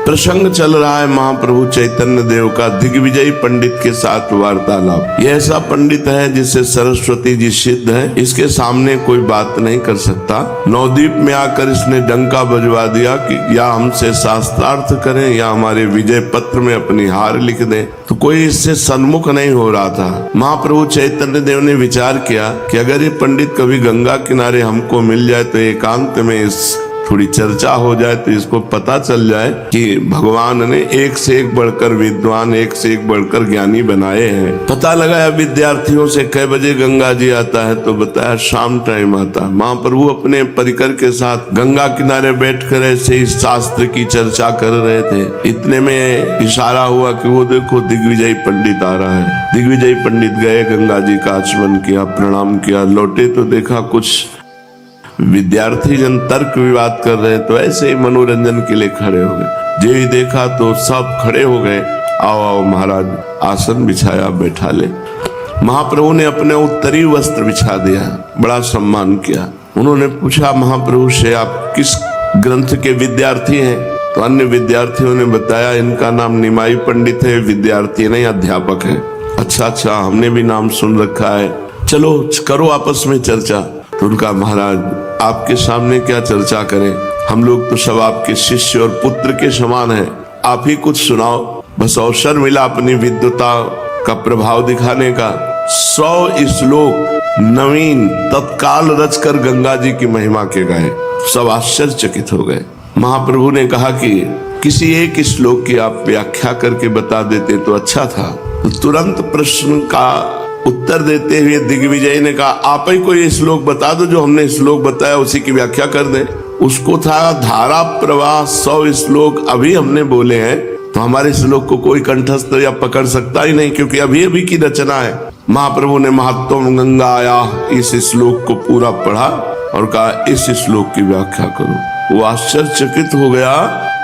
प्रसंग चल रहा है महाप्रभु चैतन्य देव का दिग्विजयी पंडित के साथ वार्तालाप। यह ऐसा पंडित है जिसे सरस्वती जी सिद्ध है, इसके सामने कोई बात नहीं कर सकता। नवद्वीप में आकर इसने डंका बजवा दिया कि या हमसे शास्त्रार्थ करें या हमारे विजय पत्र में अपनी हार लिख दें, तो कोई इससे सन्मुख नहीं हो रहा था। महाप्रभु चैतन्य देव ने विचार किया कि अगर ये पंडित कभी गंगा किनारे हमको मिल जाए तो एकांत में इस थोड़ी चर्चा हो जाए, तो इसको पता चल जाए कि भगवान ने एक से एक बढ़कर विद्वान, एक से एक बढ़कर ज्ञानी बनाए हैं। पता लगाया विद्यार्थियों से कै बजे गंगा जी आता है, तो बताया शाम टाइम आता है। महाप्रभु अपने परिकर के साथ गंगा किनारे बैठकर ऐसे ही शास्त्र की चर्चा कर रहे थे। इतने में इशारा हुआ कि वो देखो दिग्विजयी पंडित आ रहा है। दिग्विजयी पंडित गए, गंगा जी का आचमन किया, प्रणाम किया, लौटे तो देखा कुछ विद्यार्थी जन तर्क विवाद कर रहे, तो ऐसे ही मनोरंजन के लिए खड़े हो गए। जो ही देखा तो सब खड़े हो गए, आओ आओ महाराज, आसन बिछाया, बैठा ले। महाप्रभु ने अपने उत्तरी वस्त्र बिछा दिया, बड़ा सम्मान किया। उन्होंने पूछा महाप्रभु से, आप किस ग्रंथ के विद्यार्थी हैं? तो अन्य विद्यार्थियों ने बताया इनका नाम निमाई पंडित है, विद्यार्थी नहीं अध्यापक है। अच्छा, हमने भी नाम सुन रखा है, चलो करो आपस में चर्चा। तो उनका महाराज आपके सामने क्या चर्चा करें, हम लोग तो सब आपके शिष्य और पुत्र के समान हैं, आप ही कुछ सुनाओ। बस अवसर मिला अपनी विद्वता का प्रभाव दिखाने का। 100 श्लोक नवीन तत्काल रचकर गंगा जी की महिमा के गाए। सब आश्चर्यचकित हो गए। महाप्रभु ने कहा कि किसी एक श्लोक की आप व्याख्या करके बता देते तो अच्छा था। तो तुरंत प्रश्न का उत्तर देते हुए दिग्विजय ने कहा, आप ही कोई श्लोक बता दो, जो हमने श्लोक बताया उसी की व्याख्या कर दे। उसको था धारा प्रवाह 100 श्लोक अभी हमने बोले हैं, तो हमारे श्लोक को कोई कंठस्थ या पकड़ सकता ही नहीं, क्योंकि अभी अभी की रचना है। महाप्रभु ने महत्वम गंगा आया इस श्लोक को पूरा पढ़ा और कहा इस श्लोक की व्याख्या करो। वो आश्चर्यचकित हो गया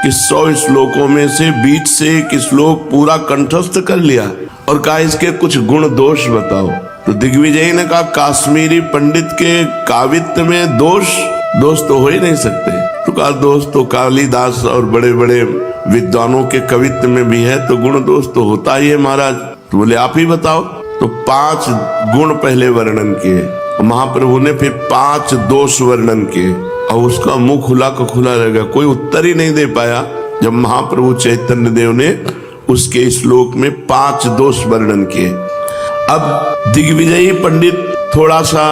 कि 100 श्लोकों में से बीच से एक श्लोक पूरा कंठस्थ कर लिया और कहा इसके कुछ गुण दोष बताओ। तो दिग्विजय ने कहा काश्मीरी पंडित के काव्यत्व में दोष तो हो ही नहीं सकते। तो कहा दोष तो कालिदास और बड़े बड़े विद्वानों के कवित्व में भी है, तो गुण दोष तो होता ही है महाराज। तो बोले आप ही बताओ। तो 5 गुण पहले वर्णन किए, महाप्रभु ने फिर 5 दोष वर्णन किए, और उसका मुंह खुला का खुला रह गया, कोई उत्तर ही नहीं दे पाया। जब महाप्रभु चैतन्य देव ने उसके श्लोक में 5 दोष वर्णन किए। अब दिग्विजयी पंडित थोड़ा सा,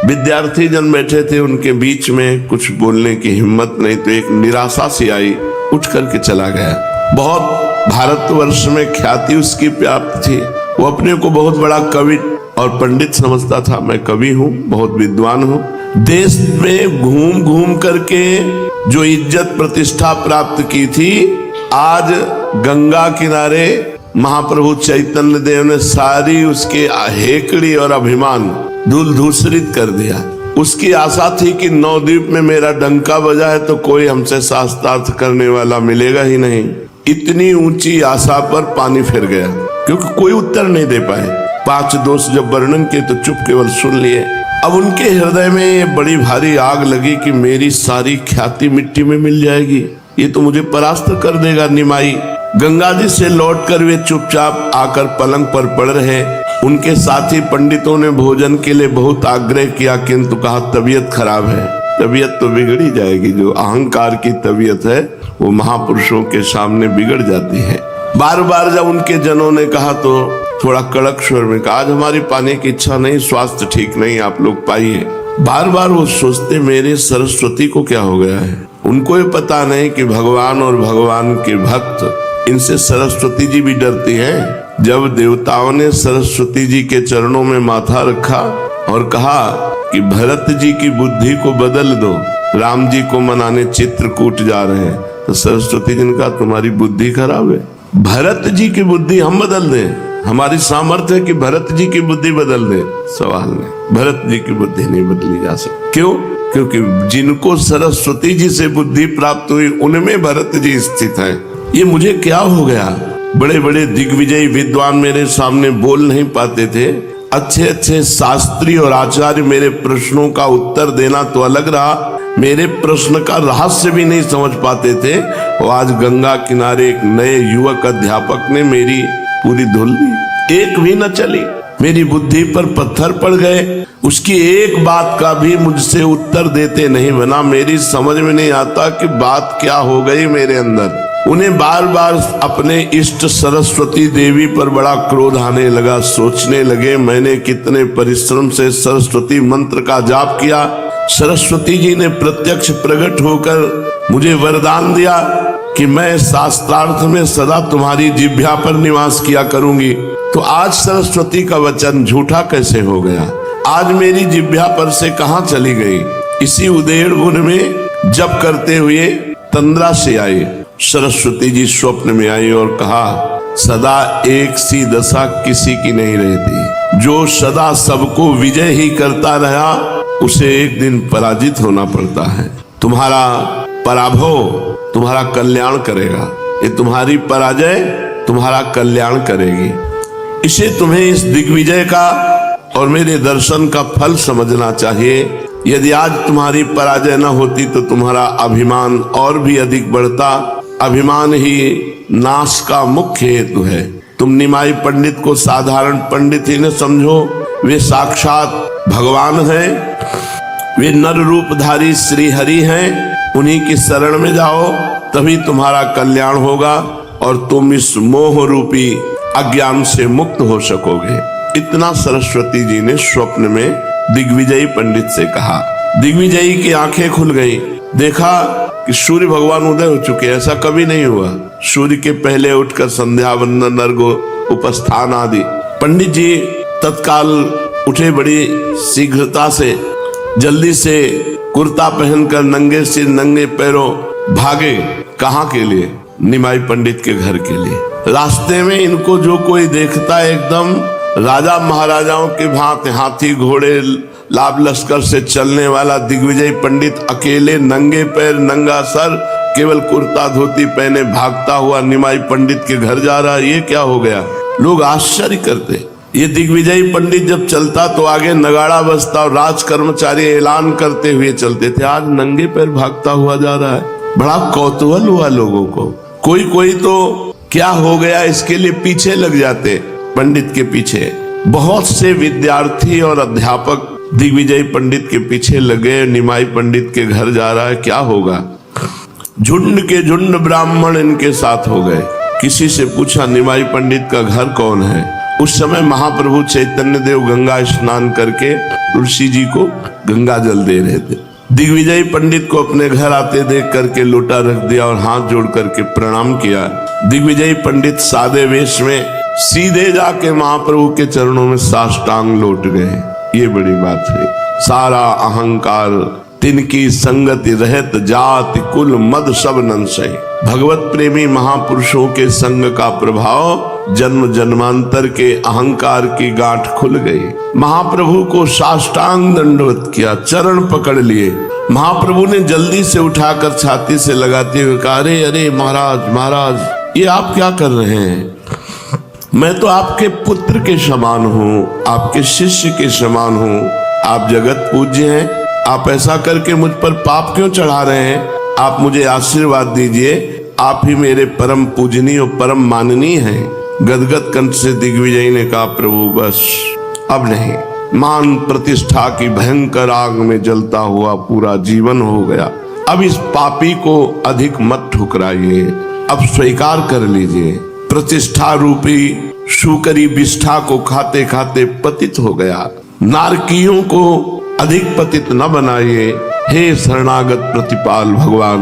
विद्यार्थी जन बैठे थे उनके बीच में, कुछ बोलने की हिम्मत नहीं, तो एक निराशा सी आई, उठ करके चला गया। बहुत भारतवर्ष में ख्याति उसकी प्राप्त थी, वो अपने को बहुत बड़ा कवि और पंडित समझता था। मैं कवि हूँ, बहुत विद्वान हूँ। देश में घूम घूम करके जो इज्जत प्रतिष्ठा प्राप्त की थी, आज गंगा किनारे महाप्रभु चैतन्य देव ने सारी उसके हेकड़ी और अभिमान धूल धूसरित कर दिया। उसकी आशा थी कि नवद्वीप में मेरा डंका बजा है तो कोई हमसे शास्त्रार्थ करने वाला मिलेगा ही नहीं। इतनी ऊंची आशा पर पानी फिर गया, क्योंकि कोई उत्तर नहीं दे पाए। 5 दोष जब वर्णन किए तो चुप केवल सुन लिए। अब उनके हृदय में ये बड़ी भारी आग लगी कि मेरी सारी ख्याति मिट्टी में मिल जाएगी, ये तो मुझे परास्त कर देगा निमाई। गंगा जी से लौटकर वे चुपचाप आकर पलंग पर पड़ रहे। उनके साथी पंडितों ने भोजन के लिए बहुत आग्रह किया, किंतु कहा तबीयत खराब है। तबीयत तो बिगड़ी जाएगी, जो अहंकार की तबीयत है वो महापुरुषों के सामने बिगड़ जाती है। बार बार जब उनके जनों ने कहा तो थोड़ा कड़क स्वर में कहा, आज हमारी पाने की इच्छा नहीं, स्वास्थ्य ठीक नहीं, आप लोग पाइए। बार बार वो सोचते मेरे सरस्वती को क्या हो गया है। उनको ये पता नहीं कि भगवान और भगवान के भक्त, इनसे सरस्वती जी भी डरती हैं। जब देवताओं ने सरस्वती जी के चरणों में माथा रखा और कहा कि भरत जी की बुद्धि को बदल दो, राम जी को मनाने चित्रकूट जा रहे हैं, तो सरस्वती जी ने कहा तुम्हारी बुद्धि खराब है, भरत जी की बुद्धि हम बदल दें, हमारी सामर्थ्य है कि भरत जी की बुद्धि बदल दे। सवाल नहीं, भरत जी की बुद्धि नहीं बदली जा सकती। क्यों? क्योंकि जिनको सरस्वती जी से बुद्धि प्राप्त हुई उनमें भरत जी स्थित है। ये मुझे क्या हो गया, बड़े बड़े दिग्विजयी विद्वान मेरे सामने बोल नहीं पाते थे, अच्छे अच्छे शास्त्री और आचार्य मेरे प्रश्नों का उत्तर देना तो अलग रहा, मेरे प्रश्न का रहस्य भी नहीं समझ पाते थे, और आज गंगा किनारे एक नए युवक अध्यापक ने मेरी पूरी धुल ली। एक भी न चली, मेरी बुद्धि पर पत्थर पड़ गए। उसकी एक बात का भी मुझसे उत्तर देते नहीं बना। मेरी समझ में नहीं आता कि बात क्या हो गई मेरे अंदर। उन्हें बार बार अपने इष्ट सरस्वती देवी पर बड़ा क्रोध आने लगा। सोचने लगे मैंने कितने परिश्रम से सरस्वती मंत्र का जाप किया। सरस्वती जी ने प्रत्यक्ष प्रकट होकर मुझे वरदान दिया कि मैं शास्त्रार्थ में सदा तुम्हारी जिह्वा पर निवास किया करूंगी। तो आज सरस्वती का वचन झूठा कैसे हो गया? आज मेरी जिह्वा पर से कहां चली गई? इसी उदेड़ गुण में जप करते हुए तंद्रा से आई। सरस्वती जी स्वप्न में आई और कहा, सदा एक सी दशा किसी की नहीं रहती। जो सदा सबको विजय ही करता रहा उसे एक दिन पराजित होना पड़ता है। तुम्हारा पराभव तुम्हारा कल्याण करेगा, ये तुम्हारी पराजय तुम्हारा कल्याण करेगी। इसे तुम्हें इस दिग्विजय का और मेरे दर्शन का फल समझना चाहिए। यदि आज तुम्हारी पराजय न होती तो तुम्हारा अभिमान और भी अधिक बढ़ता। अभिमान ही नाश का मुख्य हेतु है। तुम निमाई पंडित को साधारण पंडित ही न समझो, वे साक्षात भगवान हैं, वे नर रूपधारी श्री हरि हैं। उन्हीं की शरण में जाओ, तभी तुम्हारा कल्याण होगा और तुम इस मोह रूपी अज्ञान से मुक्त हो सकोगे। इतना सरस्वती जी ने स्वप्न में दिग्विजयी पंडित से कहा। दिग्विजयी की आंखें खुल गई। देखा कि सूर्य भगवान उदय हो चुके। ऐसा कभी नहीं हुआ। सूर्य के पहले उठकर संध्या वंदन, अर्घ्य, उपस्थान आदि। पंडित जी तत्काल उठे, बड़ी शीघ्रता से जल्दी से कुर्ता पहनकर नंगे सिर नंगे पैरों भागे। कहाँ के लिए? निमाई पंडित के घर के लिए। रास्ते में इनको जो कोई देखता एकदम राजा महाराजाओं के भांति हाथी घोड़े लाभ लश्कर से चलने वाला दिग्विजय पंडित अकेले नंगे पैर नंगा सर केवल कुर्ता धोती पहने भागता हुआ निमाई पंडित के घर जा रहा है। ये क्या हो गया? लोग आश्चर्य करते। ये दिग्विजयी पंडित जब चलता तो आगे नगाड़ा बजता और राज कर्मचारी ऐलान करते हुए चलते थे। आज नंगे पैर भागता हुआ जा रहा है। बड़ा कौतूहल हुआ लोगों को। कोई कोई तो क्या हो गया इसके लिए पीछे लग जाते, पंडित के पीछे। बहुत से विद्यार्थी और अध्यापक दिग्विजय पंडित के पीछे लगे। निमाई पंडित के घर जा रहा है, क्या होगा? झुंड के झुंड ब्राह्मण इनके साथ हो गए। किसी से पूछा निमाई पंडित का घर कौन है? उस समय महाप्रभु चैतन्य देव गंगा स्नान करके तुलसी जी को गंगा जल दे रहे थे। दिग्विजय पंडित को अपने घर आते देख करके लोटा रख दिया और हाथ जोड़ करके प्रणाम किया। दिग्विजय पंडित सादे वेश में सीधे जाके महाप्रभु के चरणों में साष्टांग लौट गए। ये बड़ी बात है। सारा अहंकार तिनकी संगति रहत, जाति कुल मद सब नंसय। भगवत प्रेमी महापुरुषों के संग का प्रभाव जन्म जन्मांतर के अहंकार की गांठ खुल गई। महाप्रभु को साष्टांग दंडवत किया, चरण पकड़ लिए। महाप्रभु ने जल्दी से उठाकर छाती से लगाते हुए कहा, अरे अरे महाराज महाराज, ये आप क्या कर रहे हैं? मैं तो आपके पुत्र के समान हूँ, आपके शिष्य के समान हूँ। आप जगत पूज्य हैं। आप ऐसा करके मुझ पर पाप क्यों चढ़ा रहे हैं? आप मुझे आशीर्वाद दीजिए। आप ही मेरे परम पूजनीय और परम माननीय हैं। गदगद कंठ से दिग्विजय ने कहा, प्रभु बस अब नहीं। मान प्रतिष्ठा की भयंकर आग में जलता हुआ पूरा जीवन हो गया। अब इस पापी को अधिक मत ठुकराइए, अब स्वीकार कर लीजिए। प्रतिष्ठा रूपी शुकरी विष्ठा को खाते खाते पतित हो गया। नारकियों को अधिक पतित न बनाइए। हे शरणागत प्रतिपाल भगवान,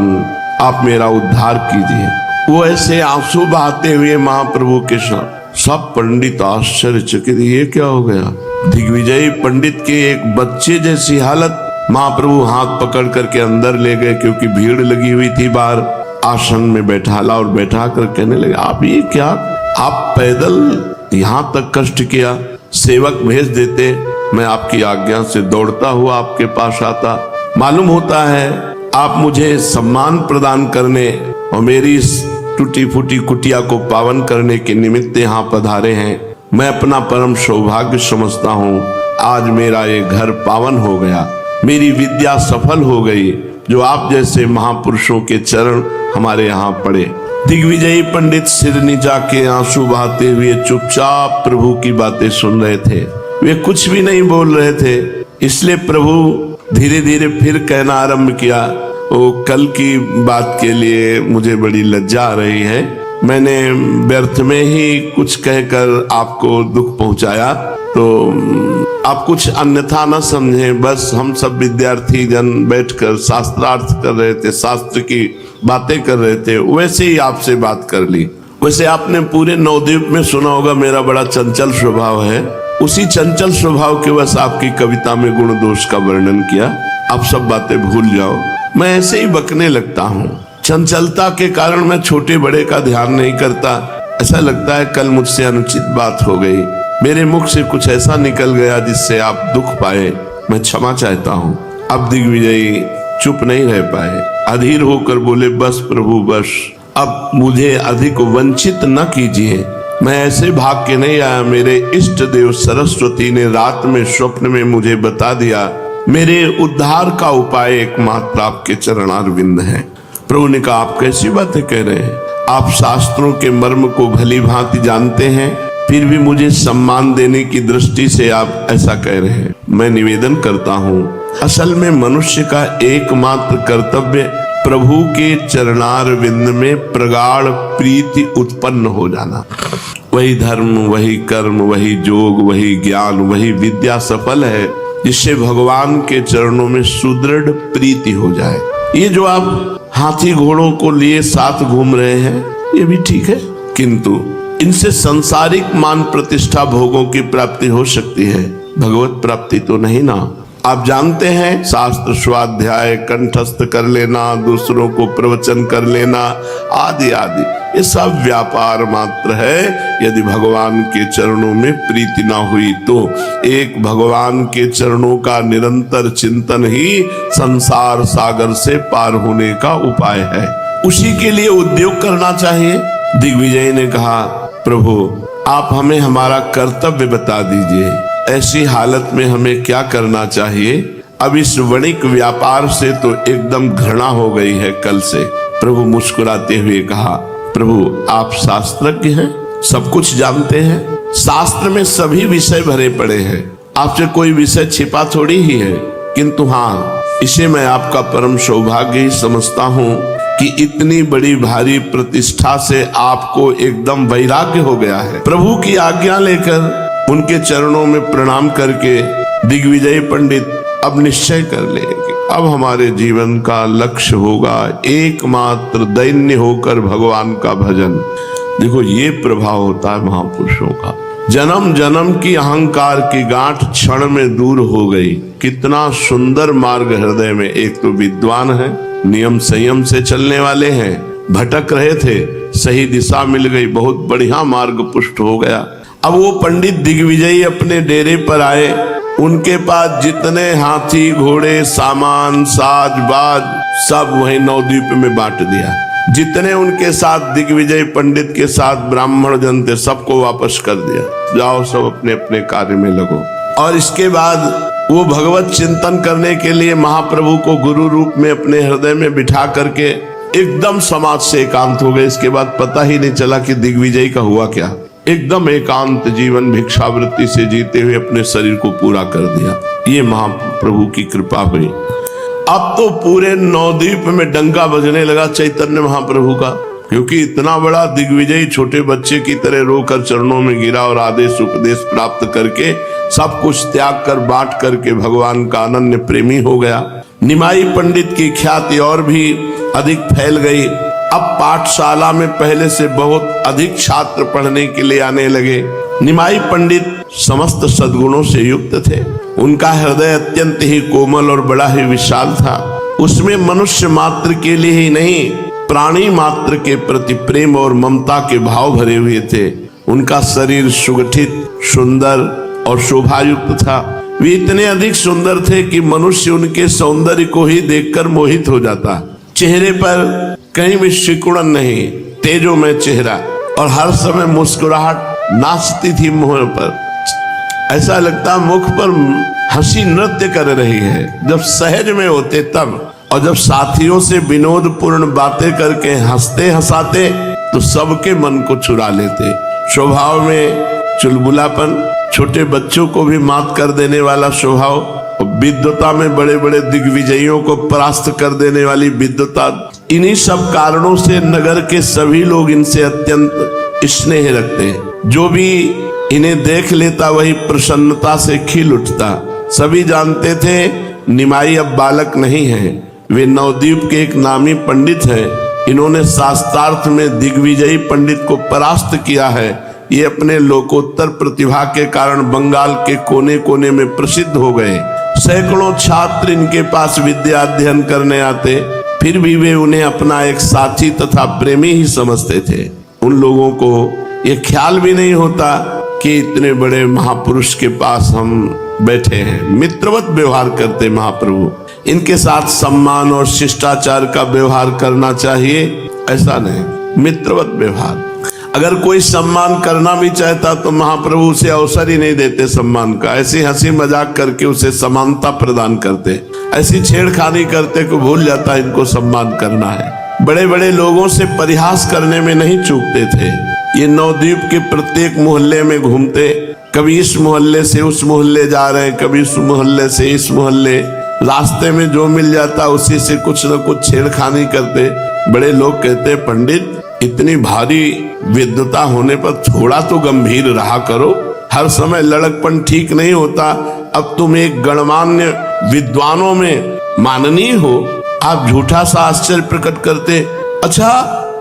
आप मेरा उद्धार कीजिए। वो ऐसे आंसू बहाते हुए महाप्रभु के साथ। सब पंडित आश्चर्यचकित, ये क्या हो गया? दिग्विजय पंडित के एक बच्चे जैसी हालत। महाप्रभु हाथ पकड़ करके अंदर ले गए, क्योंकि भीड़ लगी हुई थी बाहर। आसन में बैठाला और बैठा कर कहने लगे, आप ये क्या? आप पैदल यहाँ तक कष्ट किया, सेवक भेज देते, मैं आपकी आज्ञा से दौड़ता हुआ आपके पास आता। मालूम होता है आप मुझे सम्मान प्रदान करने और मेरी इस टूटी फूटी कुटिया को पावन करने के निमित्त यहाँ पधारे हैं। मैं अपना परम सौभाग्य समझता हूँ। आज मेरा ये घर पावन हो गया, मेरी विद्या सफल हो गई। जो आप जैसे महापुरुषों के चरण हमारे यहाँ पड़े। दिग्विजयी पंडित सिर नीचा के आंसू बहाते हुए चुपचाप प्रभु की बातें सुन रहे थे। वे कुछ भी नहीं बोल रहे थे। इसलिए प्रभु धीरे धीरे फिर कहना आरंभ किया, वो कल की बात के लिए मुझे बड़ी लज्जा आ रही है। मैंने व्यर्थ में ही कुछ कहकर आपको दुख पहुंचाया, तो आप कुछ अन्यथा न समझें। बस हम सब विद्यार्थी जन बैठकर शास्त्रार्थ कर रहे थे, शास्त्र की बातें कर रहे थे, वैसे ही आपसे बात कर ली। वैसे आपने पूरे नवद्वीप में सुना होगा मेरा बड़ा चंचल स्वभाव है। उसी चंचल स्वभाव के बस आपकी कविता में गुण दोष का वर्णन किया। आप सब बातें भूल जाओ। मैं ऐसे ही बकने लगता हूँ। चंचलता के कारण मैं छोटे बड़े का ध्यान नहीं करता। ऐसा लगता है कल मुझसे अनुचित बात हो गई, मेरे मुख से कुछ ऐसा निकल गया जिससे आप दुख पाए। मैं क्षमा चाहता हूँ। अब दिग्विजयी चुप नहीं रह पाए, अधीर होकर बोले, बस प्रभु बस, अब मुझे अधिक वंचित न कीजिए। मैं ऐसे भाग के नहीं आया। मेरे इष्ट देव सरस्वती ने रात में स्वप्न में मुझे बता दिया, मेरे उद्धार का उपाय एकमात्र आपके चरणारविंद है। प्रभु ने कहा, आप कैसी बातें कह रहे हैं? आप शास्त्रों के मर्म को भली भांति जानते हैं, फिर भी मुझे सम्मान देने की दृष्टि से आप ऐसा कह रहे हैं। मैं निवेदन करता हूँ, असल में मनुष्य का एकमात्र कर्तव्य प्रभु के चरणारविंद में प्रगाढ़ प्रीति उत्पन्न हो जाना। वही धर्म, वही कर्म, वही जोग, वही ज्ञान, वही विद्या सफल है जिससे भगवान के चरणों में सुदृढ़ प्रीति हो जाए। ये जो आप हाथी घोड़ों को लिए साथ घूम रहे हैं, ये भी ठीक है, किंतु इनसे सांसारिक मान प्रतिष्ठा भोगों की प्राप्ति हो सकती है, भगवत प्राप्ति तो नहीं ना। आप जानते हैं, शास्त्र स्वाध्याय कंठस्थ कर लेना, दूसरों को प्रवचन कर लेना आदि आदि, ये सब व्यापार मात्र है। यदि भगवान के चरणों में प्रीति ना हुई तो एक भगवान के चरणों का निरंतर चिंतन ही संसार सागर से पार होने का उपाय है। उसी के लिए उद्योग करना चाहिए। दिग्विजय ने कहा, प्रभु आप हमें हमारा कर्तव्य बता दीजिए, ऐसी हालत में हमें क्या करना चाहिए? अब इस वणिक व्यापार से तो एकदम घृणा हो गई है कल से। प्रभु मुस्कुराते हुए कहा, प्रभु आप शास्त्रज्ञ हैं, सब कुछ जानते हैं। शास्त्र में सभी विषय भरे पड़े हैं, आपसे कोई विषय छिपा थोड़ी ही है। किंतु हाँ, इसे मैं आपका परम सौभाग्य ही समझता हूँ कि इतनी बड़ी भारी प्रतिष्ठा से आपको एकदम वैराग्य हो गया है। प्रभु की आज्ञा लेकर उनके चरणों में प्रणाम करके दिग्विजय पंडित अब निश्चय कर ले कि अब हमारे जीवन का लक्ष्य होगा एकमात्र दैन्य होकर भगवान का भजन। देखो, ये प्रभाव होता है महापुरुषों का। जन्म जन्म की अहंकार की गांठ क्षण में दूर हो गई। कितना सुंदर मार्ग हृदय में। एक तो विद्वान है, नियम संयम से चलने वाले हैं, भटक रहे थे, सही दिशा मिल गई, बहुत बढ़िया मार्ग पुष्ट हो गया। अब वो पंडित दिग्विजयी अपने डेरे पर आए। उनके पास जितने हाथी घोड़े सामान साज बाज सब वही नवद्वीप में बांट दिया। जितने उनके साथ दिग्विजय पंडित के साथ ब्राह्मण जन थे सबको वापस कर दिया, जाओ सब अपने अपने कार्य में लगो। और इसके बाद वो भगवत चिंतन करने के लिए महाप्रभु को गुरु रूप में अपने हृदय में बिठा करके एकदम समाज से एकांत हो गए। इसके बाद पता ही नहीं चला कि दिग्विजय का हुआ क्या। एकदम एकांत जीवन भिक्षावृत्ति से जीते हुए अपने शरीर को पूरा कर दिया। ये महाप्रभु की कृपा हुई। अब तो पूरे नवद्वीप में डंका बजने लगा चैतन्य महाप्रभु का, क्योंकि इतना बड़ा दिग्विजय छोटे बच्चे की तरह रोकर चरणों में गिरा और आदेश उपदेश प्राप्त करके सब कुछ त्याग कर बांट करके भगवान का अनन्य प्रेमी हो गया। निमाई पंडित की ख्याति और भी अधिक फैल गई। अब पाठशाला में पहले से बहुत अधिक छात्र पढ़ने के लिए आने लगे। निमाई पंडित समस्त सद्गुणों से युक्त थे। उनका हृदय अत्यंत ही कोमल और बड़ा ही विशाल था। उसमें मनुष्य मात्र के लिए ही नहीं, प्राणी मात्र के प्रति प्रेम और ममता के भाव भरे हुए थे। उनका शरीर सुगठित, सुंदर और शोभायुक्त था। वे इतने अधिक सुंदर थे कि मनुष्य उनके सौंदर्य को ही देखकर मोहित हो जाता। चेहरे पर कहीं भी सिकुड़न नहीं, तेजोमय चेहरा, और हर समय मुस्कुराहट नाचती थी मुंह पर। ऐसा लगता मुख पर हंसी नृत्य कर रही है। जब सहज में होते तब, और जब साथियों से विनोदपूर्ण बातें करके हंसते हंसाते तो सबके मन को चुरा लेते। स्वभाव में चुलबुलापन, छोटे बच्चों को भी मात कर देने वाला स्वभाव, विद्वता में बड़े बड़े दिग्विजयों को परास्त कर देने वाली विद्वता, इन्हीं सब कारणों से नगर के सभी लोग इनसे अत्यंत स्नेह रखते हैं। जो भी इन्हें देख लेता वही प्रसन्नता से खिल उठता। सभी जानते थे निमाई अब बालक नहीं है, वे नवद्वीप के एक नामी पंडित हैं। इन्होंने शास्त्रार्थ में दिग्विजयी पंडित को परास्त किया है। ये अपने लोकोत्तर प्रतिभा के कारण बंगाल के कोने कोने में प्रसिद्ध हो गए। सैकड़ों छात्र इनके पास विद्या अध्ययन करने आते, फिर भी वे उन्हें अपना एक साथी तथा प्रेमी ही समझते थे। उन लोगों को ये ख्याल भी नहीं होता कि इतने बड़े महापुरुष के पास हम बैठे हैं। मित्रवत व्यवहार करते महाप्रभु। इनके साथ सम्मान और शिष्टाचार का व्यवहार करना चाहिए, ऐसा नहीं, मित्रवत व्यवहार। अगर कोई सम्मान करना भी चाहता तो महाप्रभु उसे अवसर ही नहीं देते सम्मान का। ऐसी हंसी मजाक करके उसे समानता प्रदान करते, ऐसी छेड़खानी करते को भूल जाता इनको सम्मान करना है। बड़े बड़े लोगों से परिहास करने में नहीं चूकते थे। ये नवद्वीप के प्रत्येक मोहल्ले में घूमते, कभी इस मोहल्ले से उस मोहल्ले जा रहे, कभी उस मोहल्ले से इस मोहल्ले, रास्ते में जो मिल जाता उसी से कुछ न कुछ छेड़खानी करते। बड़े लोग कहते, पंडित इतनी भारी विद्वता होने पर थोड़ा तो गंभीर रहा करो, हर समय लड़कपन ठीक नहीं होता। अब तुम एक गणमान्य विद्वानों में माननीय हो, आप झूठा सा आश्चर्य प्रकट करते। अच्छा,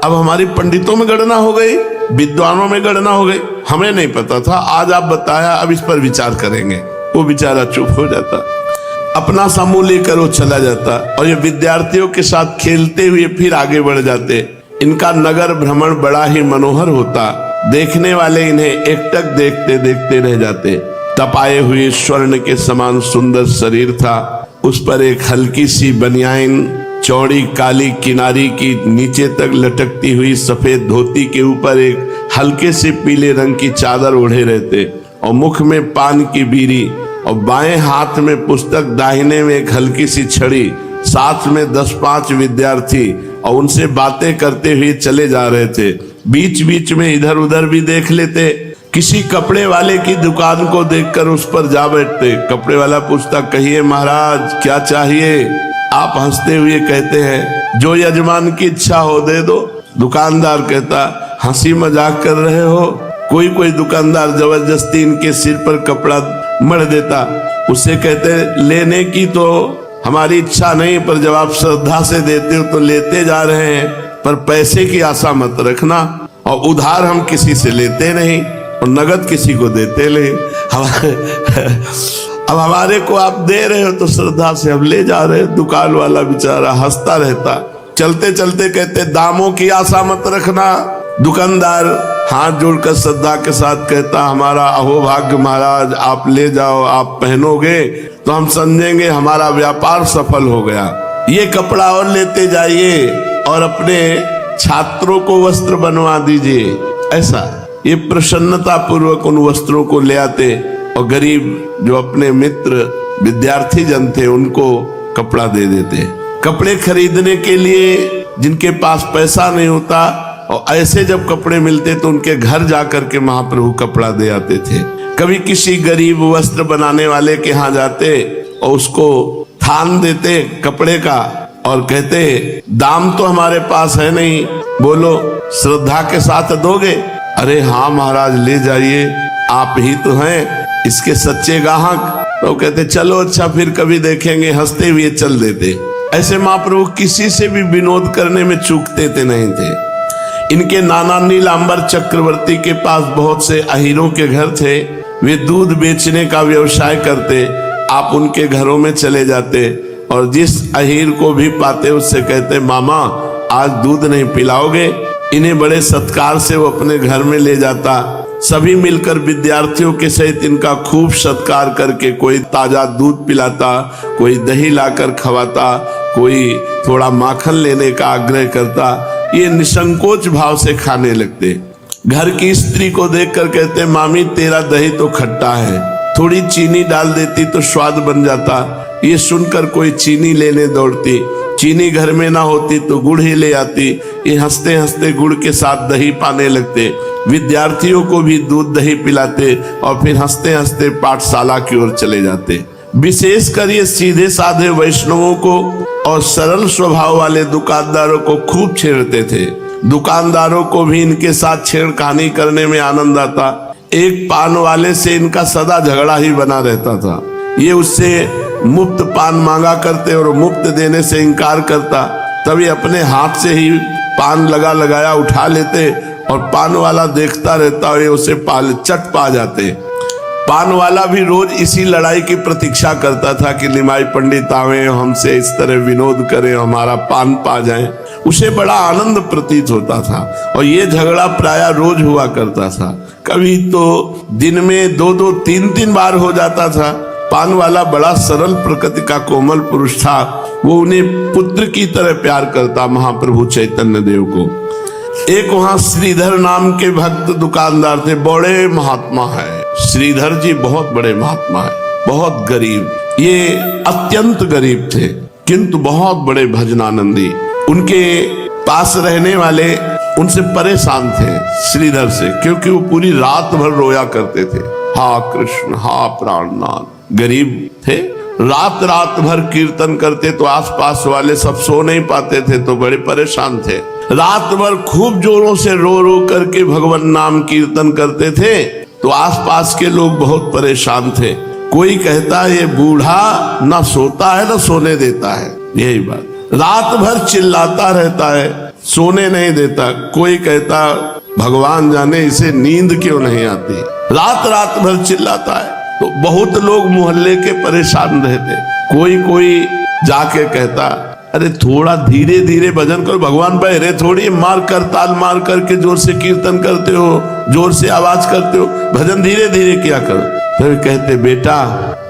अब हमारी पंडितों में गणना हो गई, विद्वानों में गणना हो गई, हमें नहीं पता था, आज आप बताया, अब इस पर विचार करेंगे। वो बेचारा चुप हो जाता, अपना समूह लेकर वो चला जाता और ये विद्यार्थियों के साथ खेलते हुए फिर आगे बढ़ जाते। इनका नगर भ्रमण बड़ा ही मनोहर होता। देखने वाले इन्हें एकटक देखते देखते रह जाते। तपाए हुए स्वर्ण के समान सुंदर शरीर था, उस पर एक हल्की सी बनियान, चौड़ी काली किनारी की नीचे तक लटकती हुई सफेद धोती के ऊपर एक हल्के से पीले रंग की चादर ओढ़े रहते और मुख में पान की बीड़ी और बाएं हाथ में पुस्तक, दाहिने में एक हल्की सी छड़ी। साथ में 10-5 विद्यार्थी और उनसे बातें करते हुए चले जा रहे थे। बीच बीच में इधर उधर भी देख लेते। किसी कपड़े वाले की दुकान को देखकर उस पर जा बैठते। कपड़े वाला पूछता, कहिए महाराज क्या चाहिए? आप हंसते हुए कहते हैं, जो यजमान की इच्छा हो दे दो। दुकानदार कहता, हंसी मजाक कर रहे हो? कोई दुकानदार जबरदस्ती इनके सिर पर कपड़ा मढ़ देता। उससे कहते, लेने की तो हमारी इच्छा नहीं, पर जब आप श्रद्धा से देते हो तो लेते जा रहे हैं, पर पैसे की आशा मत रखना। और उधार हम किसी से लेते नहीं और नगद किसी को देते नहीं। अब हमारे को आप दे रहे हो तो श्रद्धा से हम ले जा रहे हैं। दुकान वाला बेचारा हंसता रहता। चलते चलते कहते, दामों की आशा मत रखना। दुकानदार हाथ जोड़कर श्रद्धा के साथ कहता, हमारा अहोभाग्य महाराज, आप ले जाओ, आप पहनोगे तो हम समझेंगे हमारा व्यापार सफल हो गया। ये कपड़ा और लेते जाइए और अपने छात्रों को वस्त्र बनवा दीजिए। ऐसा ये प्रसन्नता पूर्वक उन वस्त्रों को ले आते और गरीब जो अपने मित्र विद्यार्थी जन थे उनको कपड़ा दे देते। कपड़े खरीदने के लिए जिनके पास पैसा नहीं होता और ऐसे जब कपड़े मिलते तो उनके घर जाकर के महाप्रभु कपड़ा दे आते थे। कभी किसी गरीब वस्त्र बनाने वाले के यहाँ जाते और उसको थान देते कपड़े का और कहते, दाम तो हमारे पास है नहीं, बोलो श्रद्धा के साथ दोगे? अरे हाँ महाराज, ले जाइए, आप ही तो हैं इसके सच्चे ग्राहक। तो कहते, चलो अच्छा फिर कभी देखेंगे, हंसते हुए चल देते। ऐसे महाप्रभु किसी से भी विनोद करने में चूकते थे नहीं थे। इनके नाना नीलांबर चक्रवर्ती के पास बहुत से अहीरों के घर थे। वे दूध बेचने का व्यवसाय करते। आप उनके घरों में चले जाते और जिस अहीर को भी पाते उससे कहते, मामा आज दूध नहीं पिलाओगे? इन्हें बड़े सत्कार से वो अपने घर में ले जाता। सभी मिलकर विद्यार्थियों के सहित इनका खूब सत्कार करके कोई ताजा दूध पिलाता, कोई दही लाकर खवाता, कोई थोड़ा माखन लेने का आग्रह करता। ये निसंकोच भाव से खाने लगते। घर की स्त्री को देखकर कहते, मामी तेरा दही तो खट्टा है, थोड़ी चीनी डाल देती तो स्वाद बन जाता। ये सुनकर कोई चीनी लेने दौड़ती। चीनी घर में ना होती तो गुड़ ही ले आती। ये हंसते हंसते गुड़ के साथ दही पाने लगते, विद्यार्थियों को भी दूध दही पिलाते और फिर हंसते हंसते पाठशाला की ओर चले जाते। विशेषकर ये सीधे साधे वैष्णवों को और सरल स्वभाव वाले दुकानदारों को खूब छेड़ते थे। दुकानदारों को भी इनके साथ छेड़खानी करने में आनंद आता। एक पान वाले से इनका सदा झगड़ा ही बना रहता था। ये उससे मुफ्त पान मांगा करते और मुफ्त देने से इनकार करता, तभी अपने हाथ से ही पान लगाया उठा लेते और पान वाला देखता रहता और ये उसे चट पा जाते। पान वाला भी रोज इसी लड़ाई की प्रतीक्षा करता था कि निमाई पंडित आवे, हमसे इस तरह विनोद करें, हमारा पान पा जाए। उसे बड़ा आनंद प्रतीत होता था और ये झगड़ा प्रायः रोज हुआ करता था। कभी तो दिन में 2-2, 3-3 बार हो जाता था। पान वाला बड़ा सरल प्रकृति का कोमल पुरुष था। वो उन्हें पुत्र की तरह प्यार करता, महाप्रभु चैतन्य देव को। एक वहां श्रीधर नाम के भक्त दुकानदार थे, बड़े महात्मा है। श्रीधर जी बहुत बड़े महात्मा है, बहुत गरीब, ये अत्यंत गरीब थे किंतु बहुत बड़े भजनानंदी। उनके पास रहने वाले उनसे परेशान थे श्रीधर से, क्योंकि वो पूरी रात भर रोया करते थे, हा कृष्ण हा प्राणनाथ। गरीब थे, रात भर कीर्तन करते तो आसपास वाले सब सो नहीं पाते थे, तो बड़े परेशान थे। रात भर खूब जोरों से रो करके भगवान नाम कीर्तन करते थे, तो आसपास के लोग बहुत परेशान थे। कोई कहता ये बूढ़ा ना सोता है ना सोने देता है, यही बात। रात भर चिल्लाता रहता है, सोने नहीं देता। कोई कहता भगवान जाने इसे नींद क्यों नहीं आती, रात भर चिल्लाता है। तो बहुत लोग मोहल्ले के परेशान रहते। कोई जाके कहता अरे थोड़ा धीरे धीरे भजन करो, भगवान बहरे थोड़ी, मार कर ताल मार करके जोर से कीर्तन करते हो, जोर से आवाज करते हो, भजन धीरे धीरे क्या करो। फिर कहते बेटा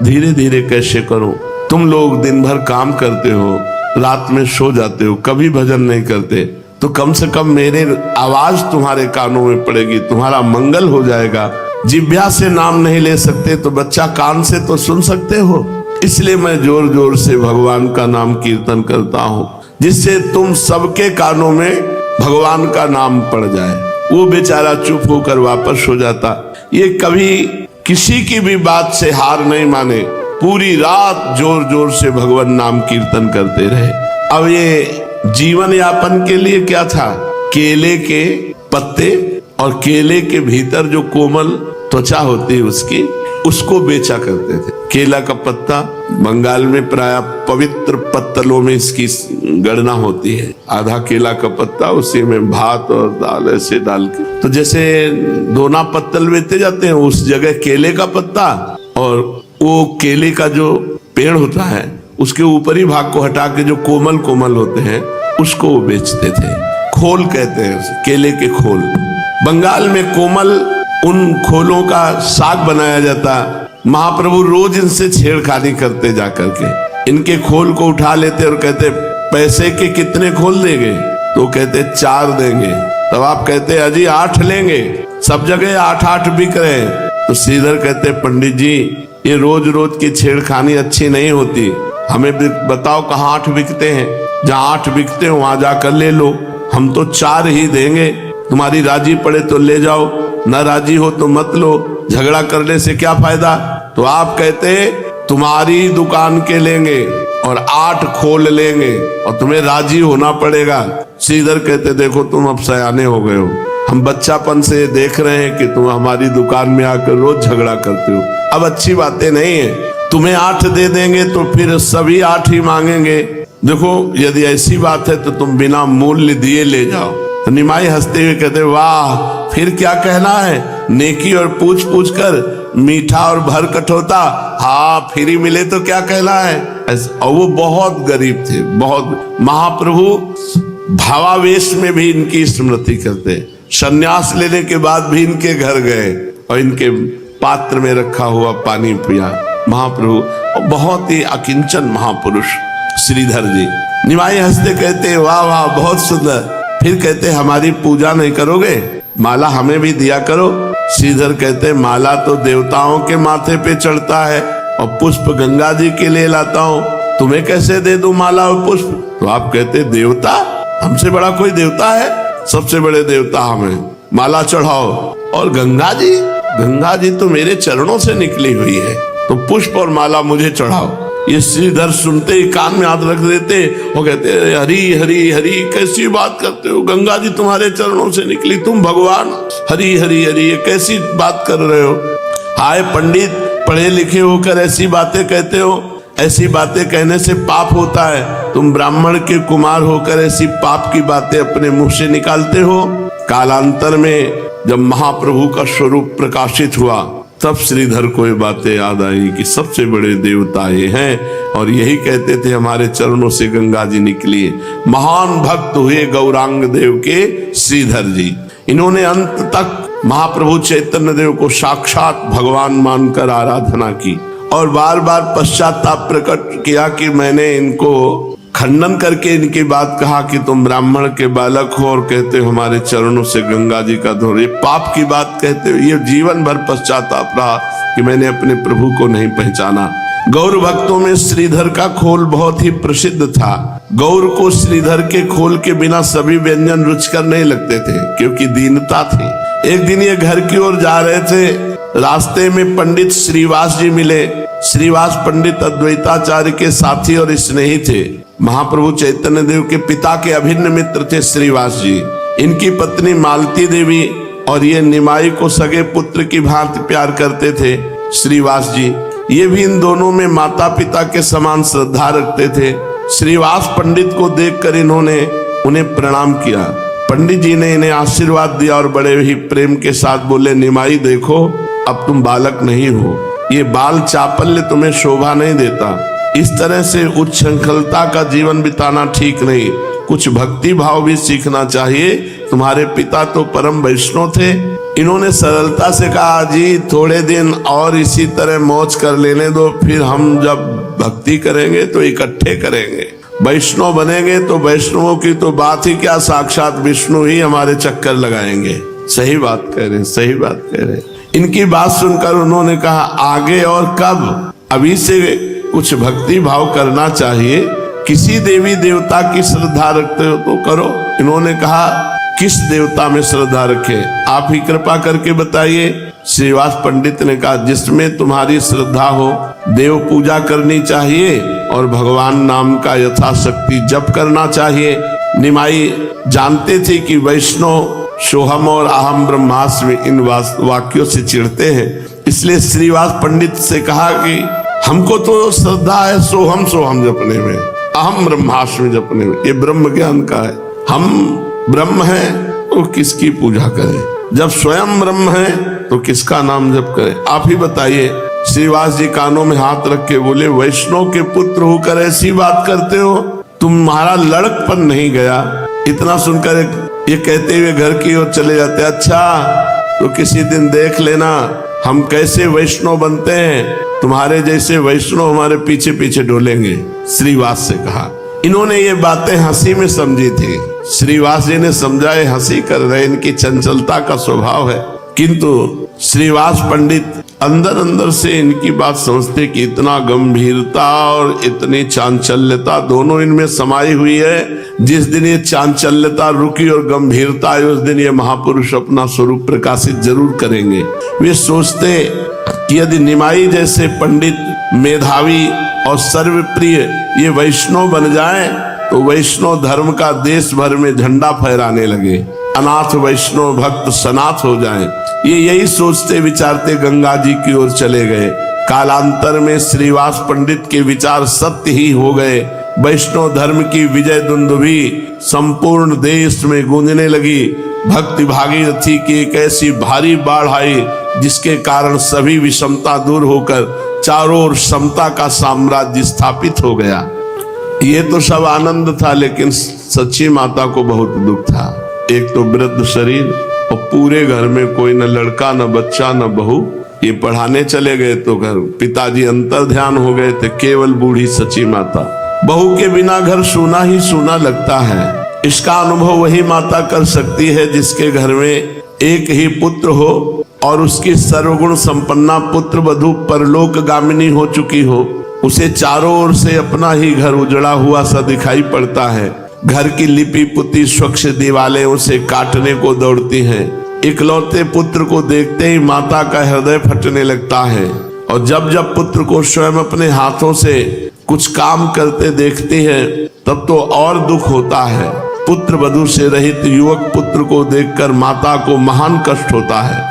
धीरे धीरे कैसे करो, तुम लोग दिन भर काम करते हो, रात में सो जाते हो, कभी भजन नहीं करते, तो कम से कम मेरे आवाज तुम्हारे कानों में पड़ेगी, तुम्हारा मंगल हो जाएगा। जिह्वा से नाम नहीं ले सकते तो बच्चा कान से तो सुन सकते हो। इसलिए मैं जोर जोर से भगवान का नाम कीर्तन करता हूँ, जिससे तुम सबके कानों में भगवान का नाम पड़ जाए। वो बेचारा चुप होकर वापस हो जाता। ये कभी किसी की भी बात से हार नहीं माने, पूरी रात जोर जोर से भगवान नाम कीर्तन करते रहे। अब ये जीवन यापन के लिए क्या था, केले के पत्ते और केले के भीतर जो कोमल त्वचा होती है उसकी, उसको बेचा करते थे। केला का पत्ता बंगाल में प्राय पवित्र पत्तलों में इसकी गणना होती है। आधा केला का पत्ता, उसी में भात और दाल ऐसे डाल के, तो जैसे दोना पत्तल बेचे जाते हैं उस जगह केले का पत्ता, और वो केले का जो पेड़ होता है उसके ऊपरी भाग को हटा के जो कोमल कोमल होते हैं उसको वो बेचते थे। खोल कहते हैं केले के खोल। बंगाल में कोमल उन खोलों का साग बनाया जाता। महाप्रभु रोज इनसे छेड़खानी करते जाकर के, इनके खोल को उठा लेते और कहते पैसे के कितने खोल देंगे, तो कहते 4 देंगे। तब आप कहते अजी 8 लेंगे, सब जगह 8-8 बिक रहे हैं। तो श्रीधर कहते पंडित जी ये रोज रोज की छेड़खानी अच्छी नहीं होती, हमें बताओ कहाँ 8 बिकते हैं, जहाँ 8 बिकते हो वहां जाकर ले लो, हम तो 4 ही देंगे, तुम्हारी राजी पड़े तो ले जाओ, न राजी हो तो मत लो, झगड़ा करने से क्या फायदा। तो आप कहते तुम्हारी दुकान के लेंगे और 8 खोल लेंगे और तुम्हें राजी होना पड़ेगा। श्रीधर कहते देखो तुम अब सयाने हो गए हो, हम बच्चापन से देख रहे हैं कि तुम हमारी दुकान में आकर रोज झगड़ा करते हो, अब अच्छी बातें नहीं है, तुम्हें 8 दे देंगे तो फिर सभी 8 ही मांगेंगे। देखो यदि ऐसी बात है तो तुम बिना मूल्य दिए ले जाओ। तो निमाई हंसते हुए कहते वाह फिर क्या कहना है, नेकी और पूछ पूछ कर मीठा और भर कठोता, हाँ फ्री मिले तो क्या कहना है। और वो बहुत गरीब थे, बहुत। महाप्रभु भावावेश में भी इनकी स्मृति करते, संन्यास लेने के बाद भी इनके घर गए और इनके पात्र में रखा हुआ पानी पिया महाप्रभु। बहुत ही अकिंचन महापुरुष श्रीधर जी। निमाई हंसते कहते वाह वाह बहुत सुंदर। फिर कहते हमारी पूजा नहीं करोगे, माला हमें भी दिया करो। श्रीधर कहते माला तो देवताओं के माथे पे चढ़ता है और पुष्प गंगा जी के लिए लाता हूँ, तुम्हें कैसे दे दूं माला और पुष्प? तो आप कहते देवता, हमसे बड़ा कोई देवता है? सबसे बड़े देवता हमें, माला चढ़ाओ। और गंगा जी तो मेरे चरणों से निकली हुई है, तो पुष्प और माला मुझे चढ़ाओ। ये श्रीधर सुनते ही कान में हाथ रख देते और कहते हरी हरी हरी, कैसी बात करते हो? गंगा जी तुम्हारे चरणों से निकली, तुम भगवान, हरी हरी हरी, ये कैसी बात कर रहे हो? हाय पंडित, पढ़े लिखे होकर ऐसी बातें कहते हो। ऐसी बातें कहने से पाप होता है। तुम ब्राह्मण के कुमार होकर ऐसी पाप की बातें अपने मुंह से निकालते हो। कालांतर में जब महाप्रभु का स्वरूप प्रकाशित हुआ, तब श्रीधर को ये बातें याद आई कि सबसे बड़े देवता ये हैं और यही कहते थे हमारे चरणों से गंगा जी निकली है। महान भक्त हुए गौरांग देव के श्रीधर जी। इन्होंने अंत तक महाप्रभु चैतन्य देव को साक्षात भगवान मानकर आराधना की और बार बार पश्चाताप प्रकट किया कि मैंने इनको खंडन करके इनकी बात कहा कि तुम ब्राह्मण के बालक हो और कहते हो हमारे चरणों से गंगा जी का धो, ये पाप की बात कहते हो। ये जीवन भर पश्चाताप रहा कि मैंने अपने प्रभु को नहीं पहचाना। गौर भक्तों में श्रीधर का खोल बहुत ही प्रसिद्ध था। गौर को श्रीधर के खोल के बिना सभी व्यंजन रुचिकर नहीं लगते थे, क्योंकि दीनता थी। एक दिन ये घर की ओर जा रहे थे, रास्ते में पंडित श्रीवास जी मिले। श्रीवास पंडित अद्वैताचार्य के साथी और स्नेही थे। महाप्रभु चैतन्य देव के पिता के अभिन्न मित्र थे श्रीवास जी। इनकी पत्नी मालती देवी और ये निमाई को सगे पुत्र की भांति प्यार करते थे श्रीवास जी। ये भी इन दोनों में माता पिता के समान श्रद्धा रखते थे। श्रीवास पंडित को देखकर इन्होंने उन्हें प्रणाम किया। पंडित जी ने इन्हें आशीर्वाद दिया और बड़े ही प्रेम के साथ बोले, निमाई देखो, अब तुम बालक नहीं हो, ये बाल चापल्य तुम्हें शोभा नहीं देता। इस तरह से उच्छृंखलता का जीवन बिताना ठीक नहीं, कुछ भक्ति भाव भी सीखना चाहिए। तुम्हारे पिता तो परम वैष्णव थे। इन्होंने सरलता से कहा, जी थोड़े दिन और इसी तरह मौज कर लेने दो, फिर हम जब भक्ति करेंगे तो इकट्ठे करेंगे। वैष्णव बनेंगे तो वैष्णवों की तो बात ही क्या, साक्षात विष्णु ही हमारे चक्कर लगाएंगे। सही बात कह रहे हैं, सही बात कह रहे हैं। इनकी बात सुनकर उन्होंने कहा, आगे और कब, अभी से कुछ भक्ति भाव करना चाहिए। किसी देवी देवता की श्रद्धा रखते हो तो करो। इन्होंने कहा, किस देवता में श्रद्धा रखे, आप ही कृपा करके बताइए। श्रीवास पंडित ने कहा, जिसमें तुम्हारी श्रद्धा हो। देव पूजा करनी चाहिए और भगवान नाम का यथाशक्ति जप करना चाहिए। निमाई जानते थे कि वैष्णव सोहम और अहम ब्रह्मास्मि इन वाक्यों से चिढ़ते हैं, इसलिए श्रीवास पंडित से कहा कि हमको तो श्रद्धा है सोहम सोहम जपने में, अहम ब्रह्मास्मि जपने में, ये ब्रह्म ज्ञान का है। हम ब्रह्म हैं तो किसकी पूजा करें, जब स्वयं ब्रह्म है तो किसका नाम जप करें, आप ही बताइए। श्रीवास जी कानों में हाथ रख के बोले, वैष्णव के पुत्र होकर ऐसी बात करते हो, तुम्हारा लड़कपन नहीं गया। इतना सुनकर ये कहते हुए घर की ओर चले जाते। अच्छा, तो किसी दिन देख लेना हम कैसे वैष्णव बनते हैं, तुम्हारे जैसे वैष्णव हमारे पीछे पीछे डोलेंगे, श्रीवास से कहा। इन्होंने ये बातें हंसी में समझी थी। श्रीवास जी ने समझा ये हंसी कर रहे, इनकी चंचलता का स्वभाव है, किंतु श्रीवास पंडित अंदर अंदर से इनकी बात समझते कि इतना गंभीरता और इतनी चांचल्यता दोनों इनमें समाई हुई है। जिस दिन ये चांचल्यता रुकी और गंभीरता आई, उस दिन ये महापुरुष अपना स्वरूप प्रकाशित जरूर करेंगे। वे सोचते कि यदि निमाई जैसे पंडित मेधावी और सर्वप्रिय ये वैष्णव बन जाए तो वैष्णव धर्म का देश भर में झंडा फहराने लगे, अनाथ वैष्णव भक्त सनाथ हो जाएं। ये यही सोचते विचारते गंगा जी की ओर चले गए। कालांतर में श्रीवास पंडित के विचार सत्य ही हो गए। वैष्णव धर्म की विजय दुंदुभी संपूर्ण देश में गूंजने लगी। भक्ति भागीरथी की एक ऐसी भारी बाढ़ आई जिसके कारण सभी विषमता दूर होकर चारों ओर समता का साम्राज्य स्थापित हो गया। ये तो सब आनंद था, लेकिन सच्ची माता को बहुत दुख था। एक तो वृद्ध शरीर और पूरे घर में कोई न लड़का न बच्चा न बहू। ये पढ़ाने चले गए तो घर पिताजी अंतर ध्यान हो गए थे, केवल बूढ़ी सच्ची माता। बहू के बिना घर सूना ही सूना लगता है। इसका अनुभव वही माता कर सकती है जिसके घर में एक ही पुत्र हो और उसकी सर्वगुण संपन्ना पुत्र वधू परलोक गामिनी हो चुकी हो। उसे चारों ओर से अपना ही घर उजड़ा हुआ सा दिखाई पड़ता है। घर की लिपि पुती स्वच्छ दीवारें उसे काटने को दौड़ती हैं। इकलौते पुत्र को देखते ही माता का हृदय फटने लगता है और जब जब पुत्र को स्वयं अपने हाथों से कुछ काम करते देखती है तब तो और दुख होता है। पुत्र वधू से रहित युवक पुत्र को देखकर माता को महान कष्ट होता है।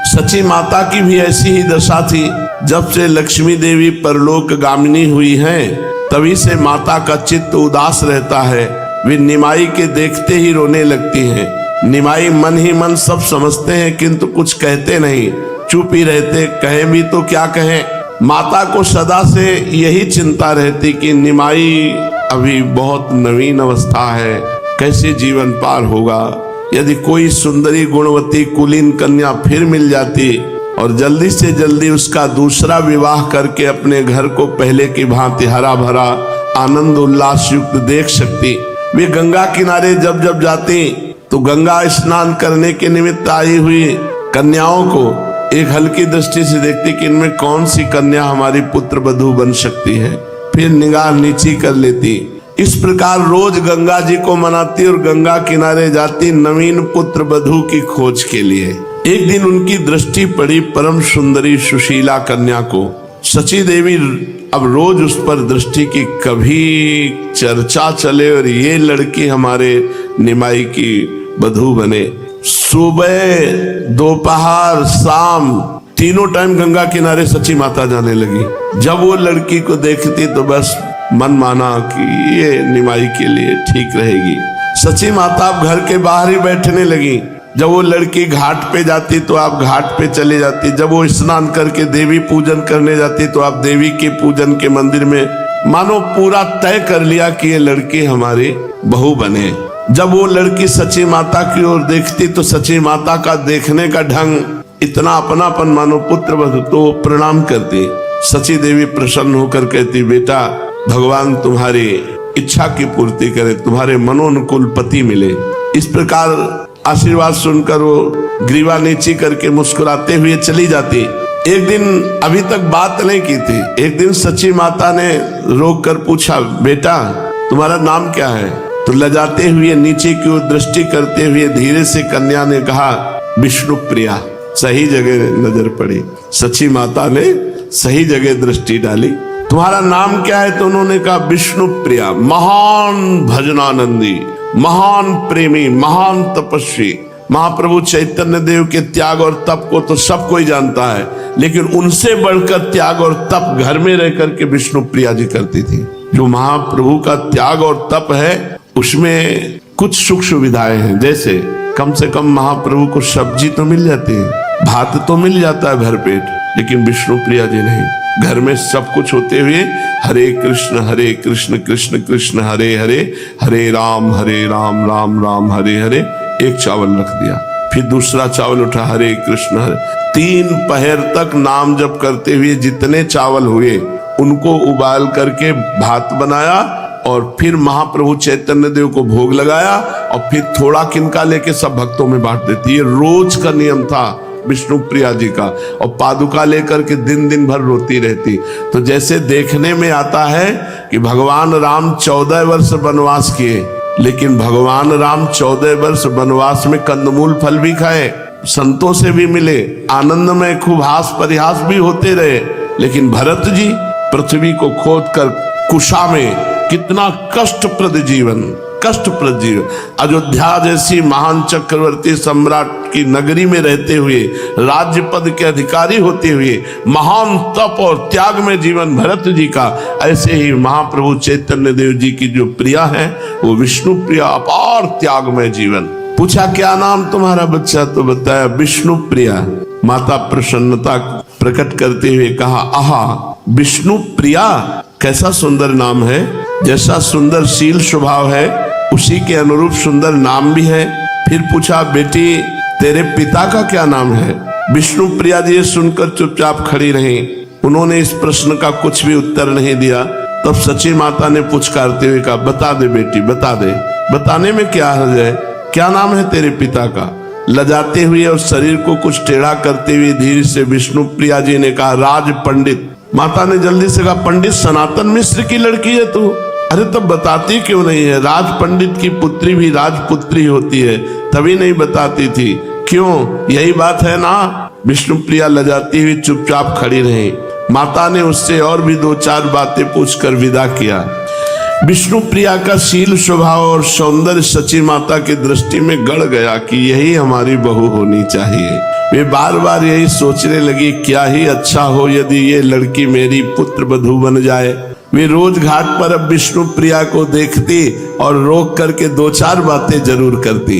सची माता की भी ऐसी ही दशा थी। जब से लक्ष्मी देवी परलोक गामिनी हुई हैं, तभी से माता का चित्त उदास रहता है। वे निमाई के देखते ही रोने लगती हैं। निमाई मन ही मन सब समझते हैं किंतु कुछ कहते नहीं, चुप ही रहते। कहें भी तो क्या कहें। माता को सदा से यही चिंता रहती कि निमाई अभी बहुत नवीन अवस्था है, कैसे जीवन पार होगा। यदि कोई सुंदरी गुणवती कुलीन कन्या फिर मिल जाती और जल्दी से जल्दी उसका दूसरा विवाह करके अपने घर को पहले की भांति हरा भरा आनंद उल्लास युक्त देख सकती। वे गंगा किनारे जब जब जाती तो गंगा स्नान करने के निमित्त आई हुई कन्याओं को एक हल्की दृष्टि से देखती कि इनमें कौन सी कन्या हमारी पुत्र वधू बन सकती है, फिर निगाह नीची कर लेती। इस प्रकार रोज गंगा जी को मनाती और गंगा किनारे जाती नवीन पुत्र वधू की खोज के लिए। एक दिन उनकी दृष्टि पड़ी परम सुंदरी सुशीला कन्या को। सची देवी अब रोज उस पर दृष्टि की कभी चर्चा चले और ये लड़की हमारे निमाई की वधू बने। सुबह दोपहर शाम तीनों टाइम गंगा किनारे सची माता जाने लगी। जब वो लड़की को देखती तो बस मन माना कि ये निमाई के लिए ठीक रहेगी। सची माता अब घर के बाहर ही बैठने लगी। जब वो लड़की घाट पे जाती तो आप घाट पे चले जाती। जब वो स्नान करके देवी पूजन करने जाती तो आप देवी के पूजन के मंदिर में मानो पूरा तय कर लिया कि ये लड़की हमारी बहू बने। जब वो लड़की सची माता की ओर देखती तो सची माता का देखने का ढंग इतना अपनापन मानो पुत्र वधू, तो प्रणाम करती। सची देवी प्रसन्न होकर कहती, बेटा भगवान तुम्हारी इच्छा की पूर्ति करे, तुम्हारे मनोनुकूल पति मिले। इस प्रकार आशीर्वाद सुनकर वो ग्रीवा नीची करके मुस्कुराते हुए चली जाती। एक दिन अभी तक बात नहीं की थी। एक दिन सची माता ने रोक कर पूछा, बेटा तुम्हारा नाम क्या है? तो लजाते हुए नीचे की ओर दृष्टि करते हुए धीरे से कन्या ने कहा, विष्णु प्रिया। सही जगह नजर पड़ी। सची माता ने सही जगह दृष्टि डाली। तुम्हारा नाम क्या है? तो उन्होंने कहा विष्णु प्रिया। महान भजनानंदी, महान प्रेमी, महान तपस्वी महाप्रभु चैतन्य देव के त्याग और तप को तो सब कोई जानता है, लेकिन उनसे बढ़कर त्याग और तप घर में रह करके विष्णु प्रिया जी करती थी। जो महाप्रभु का त्याग और तप है उसमें कुछ सुख सुविधाएं हैं। जैसे कम से कम महाप्रभु को सब्जी तो मिल जाती है, भात तो मिल जाता है भरपेट, लेकिन विष्णु प्रिया जी नहीं। घर में सब कुछ होते हुए हरे कृष्ण कृष्ण कृष्ण हरे हरे, हरे राम राम राम हरे हरे। एक चावल रख दिया, फिर दूसरा चावल उठा, हरे कृष्ण हरे। 3 पहर तक नाम जप करते हुए जितने चावल हुए उनको उबाल करके भात बनाया और फिर महाप्रभु चैतन्य देव को भोग लगाया और फिर थोड़ा किनका लेके सब भक्तों में बांट देती। ये रोज का नियम था विष्णु प्रिया जी का। और पादुका लेकर के दिन दिन भर रोती रहती। तो जैसे देखने में आता है कि भगवान राम 14 वर्ष वनवास किए, लेकिन भगवान राम 14 वर्ष वनवास में कंदमूल फल भी खाए, संतों से भी मिले, आनंद में खूब हास परिहास भी होते रहे। लेकिन भरत जी पृथ्वी को खोद कर कुशा में कितना कष्टप्रद जीवन अयोध्या जैसी महान चक्रवर्ती सम्राट की नगरी में रहते हुए, राज्य पद के अधिकारी होते हुए महान तप और त्याग में जीवन भरत जी का। ऐसे ही महाप्रभु चैतन्य देव जी की जो प्रिया है वो विष्णु प्रिया, अपार त्याग में जीवन। पूछा क्या नाम तुम्हारा बच्चा? तो बताया विष्णु प्रिया। माता प्रसन्नता प्रकट करते हुए कहा, आहा विष्णु प्रिया, कैसा सुंदर नाम है। जैसा सुंदर शील स्वभाव है उसी के अनुरूप सुंदर नाम भी है। फिर पूछा, बेटी तेरे पिता का क्या नाम है? विष्णु प्रिया जी सुनकर चुपचाप खड़ी रही। उन्होंने इस प्रश्न का कुछ भी उत्तर नहीं दिया। तब सची माता ने पुचकारते हुए कहा, बता दे बेटी, बता दे। बताने में क्या हर्ज है? क्या नाम है तेरे पिता का? लजाते हुए और शरीर को कुछ टेढ़ा करते हुए धीरे से विष्णु प्रिया जी ने कहा, राज पंडित। माता ने जल्दी से कहा, पंडित सनातन मिश्र की लड़की है तू? अरे तब बताती क्यों नहीं है? राज पंडित की पुत्री भी राजपुत्री होती है, तभी नहीं बताती थी। क्यों? यही बात है ना। विष्णुप्रिया लजाती हुई चुपचाप खड़ी रही। माता ने उससे और भी 2-4 बातें पूछकर विदा किया। विष्णुप्रिया का शील, स्वभाव और सौंदर्य सची माता की दृष्टि में गड़ गया कि यही हमारी बहू होनी चाहिए। वे बार बार यही सोचने लगी, क्या ही अच्छा हो यदि ये लड़की मेरी पुत्र वधू बन जाए। वे रोज घाट पर अब विष्णुप्रिया को देखती और रोक करके 2-4 बातें जरूर करती।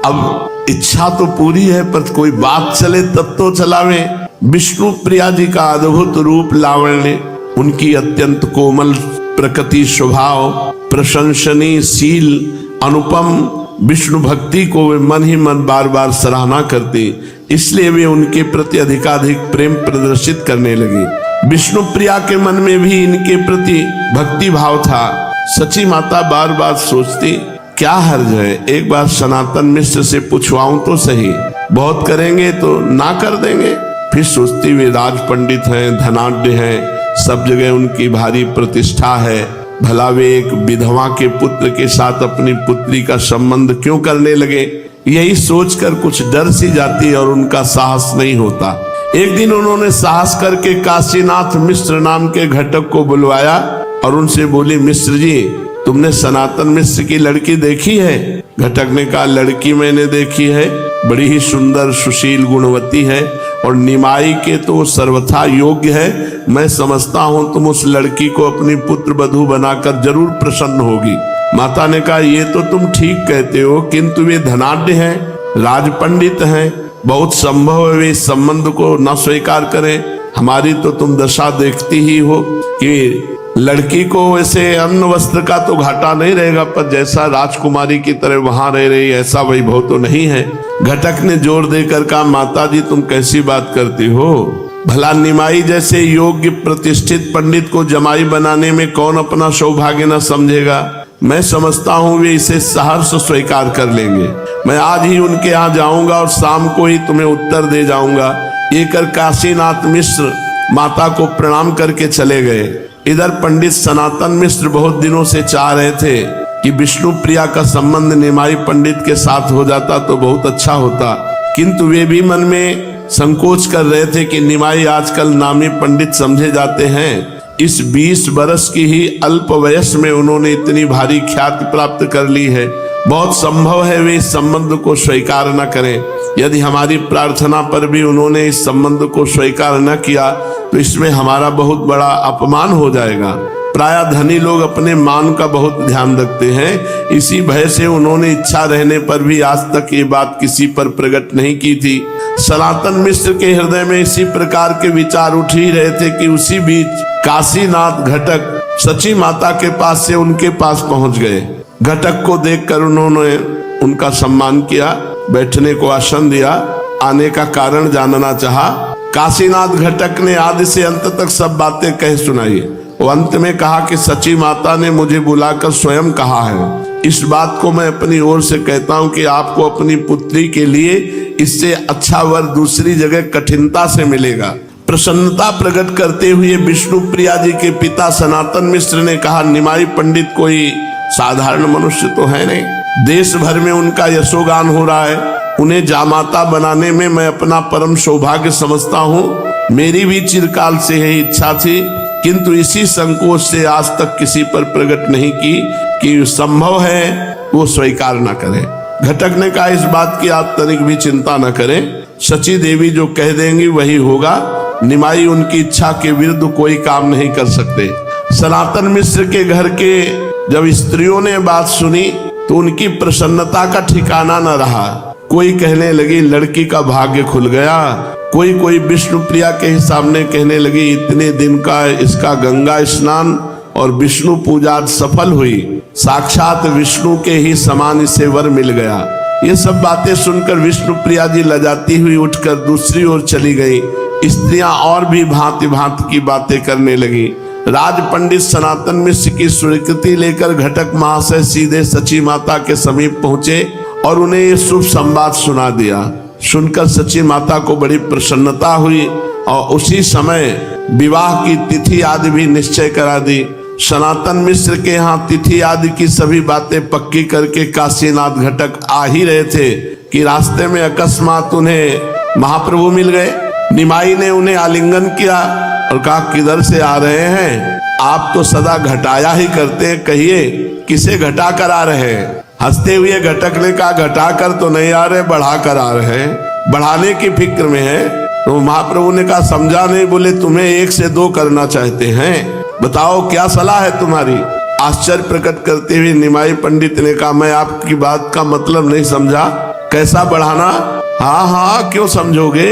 अब इच्छा तो पूरी है, पर कोई बात चले तब तो चलावे। विष्णुप्रिया जी का अद्भुत रूप लावण्य, उनकी अत्यंत कोमल प्रकृति, स्वभाव, प्रशंसनीय शील, अनुपम विष्णु भक्ति को वे मन ही मन बार बार सराहना करती, इसलिए वे उनके प्रति अधिकाधिक प्रेम प्रदर्शित करने लगी। विष्णुप्रिया के मन में भी इनके प्रति भक्ति भाव था। सची माता बार बार सोचती, क्या हर्ज है, एक बार सनातन मिश्र से पूछवाऊं तो सही, बहुत करेंगे तो ना कर देंगे। फिर सोचती, वे राज पंडित हैं, धनाढ्य हैं, सब जगह उनकी भारी प्रतिष्ठा है, भला वे एक विधवा के पुत्र के साथ अपनी पुत्री का संबंध क्यों करने लगे। यही सोचकर कुछ डर सी जाती और उनका साहस नहीं होता। एक दिन उन्होंने साहस करके काशीनाथ मिश्र नाम के घटक को बुलवाया और उनसे बोली, मिश्र जी, तुमने सनातन मिश्र की लड़की देखी है? घटक ने कहा, लड़की मैंने देखी है, बड़ी ही सुंदर, सुशील, गुणवती है और निमाई के तो सर्वथा योग्य है। मैं समझता हूँ तुम उस लड़की को अपनी पुत्र वधू बनाकर जरूर प्रसन्न होगी। माता ने कहा, ये तो तुम ठीक कहते हो, किंतु वे धनाढ्य हैं, राज पंडित हैं, बहुत संभव है वे इस संबंध को न स्वीकार करें। हमारी तो तुम दशा देखती ही हो कि लड़की को वैसे अन्न वस्त्र का तो घाटा नहीं रहेगा, पर जैसा राजकुमारी की तरह वहां रह रही ऐसा वैभव तो नहीं है। घटक ने जोर देकर कहा, माता जी तुम कैसी बात करती हो? भला निमाई जैसे योग्य प्रतिष्ठित पंडित को जमाई बनाने में कौन अपना सौभाग्य न समझेगा। मैं समझता हूँ वे इसे सहर्ष स्वीकार कर लेंगे। मैं आज ही उनके यहाँ जाऊंगा और शाम को ही तुम्हें उत्तर दे जाऊंगा। ये कर काशीनाथ मिश्र माता को प्रणाम करके चले गए। इधर पंडित सनातन मिश्र बहुत दिनों से चाह रहे थे कि विष्णुप्रिया का संबंध निमाई पंडित के साथ हो जाता तो बहुत अच्छा होता, किंतु वे भी मन में संकोच कर रहे थे कि निमाई आजकल नामी पंडित समझे जाते हैं। इस 20 बरस की ही अल्प वयस में उन्होंने इतनी भारी ख्याति प्राप्त कर ली है, बहुत संभव है वे इस संबंध को स्वीकार न करें। यदि हमारी प्रार्थना पर भी उन्होंने इस संबंध को स्वीकार न किया तो इसमें हमारा बहुत बड़ा अपमान हो जाएगा। प्रायः धनी लोग अपने मान का बहुत ध्यान रखते हैं, इसी भय से उन्होंने इच्छा रहने पर भी आज तक ये बात किसी पर प्रकट नहीं की थी। सनातन मिश्र के हृदय में इसी प्रकार के विचार उठ ही रहे थे कि उसी बीच काशीनाथ घटक सची माता के पास से उनके पास पहुंच गए। घटक को देखकर उन्होंने उनका सम्मान किया, बैठने को आसन दिया, आने का कारण जानना चाहा। काशीनाथ घटक ने आदि से अंत तक सब बातें कह सुनाई। वो अंत में कहा कि सची माता ने मुझे बुलाकर स्वयं कहा है, इस बात को मैं अपनी ओर से कहता हूँ कि आपको अपनी पुत्री के लिए इससे अच्छा वर दूसरी जगह कठिनता से मिलेगा। प्रसन्नता प्रकट करते हुए विष्णुप्रिया जी के पिता सनातन मिश्र ने कहा, निमाई पंडित कोई साधारण मनुष्य तो है नहीं, देश भर में उनका यशोगान हो रहा है, उन्हें जामाता बनाने में मैं अपना परम सौभाग्य समझता हूँ। मेरी भी चिरकाल से यही इच्छा थी, किंतु इसी संकोच से आज तक किसी पर प्रकट नहीं की कि संभव है वो स्वीकार न करे। घटक ने कहा, इस बात की आप तनिक भी चिंता न करें, सची देवी जो कह देंगी वही होगा। निमाई उनकी इच्छा के विरुद्ध कोई काम नहीं कर सकते। सनातन मिश्र के घर के जब स्त्रियों ने बात सुनी तो उनकी प्रसन्नता का ठिकाना न रहा। कोई कहने लगी लड़की का भाग्य खुल गया, कोई विष्णुप्रिया के ही सामने कहने लगी इतने दिन का इसका गंगा स्नान और विष्णु पूजा सफल हुई, साक्षात विष्णु के ही समान इसे वर मिल गया। ये सब बातें सुनकर विष्णुप्रिया जी लजाती हुई उठकर दूसरी ओर चली गई। स्त्रियां और भी भांति भांति की बातें करने लगी। राज पंडित सनातन मिश्र की स्वीकृति लेकर घटक महाशय सीधे सची माता के समीप पहुंचे और उन्हें ये शुभ संवाद सुना दिया। सुनकर सची माता को बड़ी प्रसन्नता हुई और उसी समय विवाह की तिथि आदि भी निश्चय करा दी। सनातन मिश्र के यहाँ तिथि आदि की सभी बातें पक्की करके काशीनाथ घटक आ ही रहे थे कि रास्ते में अकस्मात उन्हें महाप्रभु मिल गए। निमाई ने उन्हें आलिंगन किया और कहा, किधर से आ रहे हैं? आप तो सदा घटाया ही करते हैं, कहिए किसे घटा कर आ रहे हैं? हंसते हुए घटक ने कहा, घटा कर तो नहीं आ रहे, बढ़ा कर आ रहे हैं, बढ़ाने की फिक्र में है। तो महाप्रभु ने कहा, समझा नहीं? बोले तुम्हें 1 से 2 करना चाहते हैं, बताओ क्या सलाह है तुम्हारी? आश्चर्य प्रकट करते हुए निमाई पंडित ने कहा, मैं आपकी बात का मतलब नहीं समझा, कैसा बढ़ाना? हाँ हाँ क्यों समझोगे?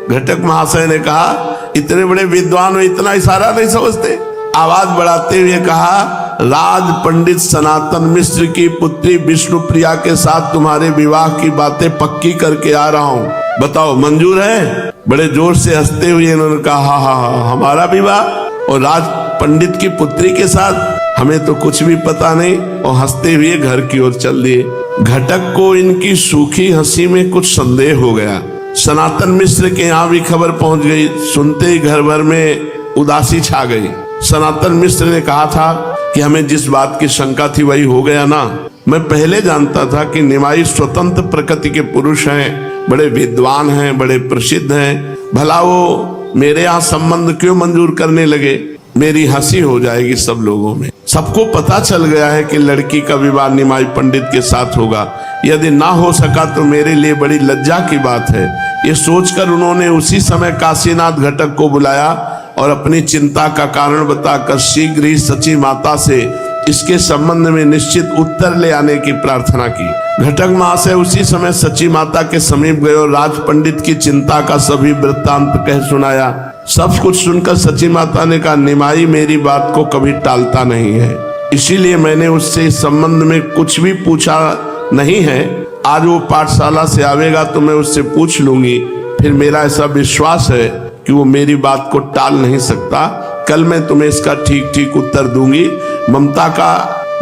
घटक महाशय ने कहा, इतने बड़े विद्वान हो, इतना इशारा नहीं समझते? आवाज बढ़ाते हुए कहा, राज पंडित सनातन मिश्र की पुत्री विष्णुप्रिया के साथ तुम्हारे विवाह की बातें पक्की करके आ रहा हूँ, बताओ मंजूर है? बड़े जोर से हंसते हुए इन्होंने कहा, हाँ, हमारा विवाह और राज पंडित की पुत्री के साथ? हमें तो कुछ भी पता नहीं। और हंसते हुए घर की ओर चल दिए। घटक को इनकी सूखी हंसी में कुछ संदेह हो गया। सनातन मिश्र के यहाँ भी खबर पहुंच गई। सुनते ही घर भर में उदासी छा गई। सनातन मिश्र ने कहा था कि हमें जिस बात की शंका थी वही हो गया ना। मैं पहले जानता था कि निमाई स्वतंत्र प्रकृति के पुरुष हैं, बड़े विद्वान हैं, बड़े प्रसिद्ध हैं, भला वो मेरे यहाँ संबंध क्यों मंजूर करने लगे? मेरी हंसी हो जाएगी सब लोगों में। सबको पता चल गया है कि लड़की का विवाह निमाई पंडित के साथ होगा। यदि ना हो सका तो मेरे लिए बड़ी लज्जा की बात है। ये सोचकर उन्होंने उसी समय काशीनाथ घटक को बुलाया और अपनी चिंता का कारण बताकर शीघ्र ही सची माता से इसके संबंध में निश्चित उत्तर ले आने की प्रार्थना की। घटक महाशय उसी समय सची माता के समीप गए और राज पंडित की चिंता का सभी वृत्तांत कह सुनाया। सब कुछ सुनकर सची माता ने कहा, निमाई मेरी बात को कभी टालता नहीं है, इसीलिए मैंने उससे इस संबंध में कुछ भी पूछा नहीं है। आज वो पाठशाला से आवेगा तो मैं उससे पूछ लूंगी। फिर मेरा ऐसा विश्वास है कि वो मेरी बात को टाल नहीं सकता। कल मैं तुम्हें इसका ठीक ठीक उत्तर दूंगी। ममता का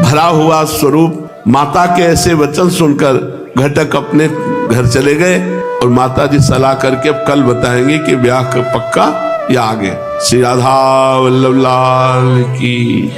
भरा हुआ स्वरूप माता के ऐसे वचन सुनकर घटक अपने घर चले गए और माता जी सलाह करके अब कल बताएंगे कि ब्याह का पक्का या आगे। श्री राधा वल्लभ लाल की।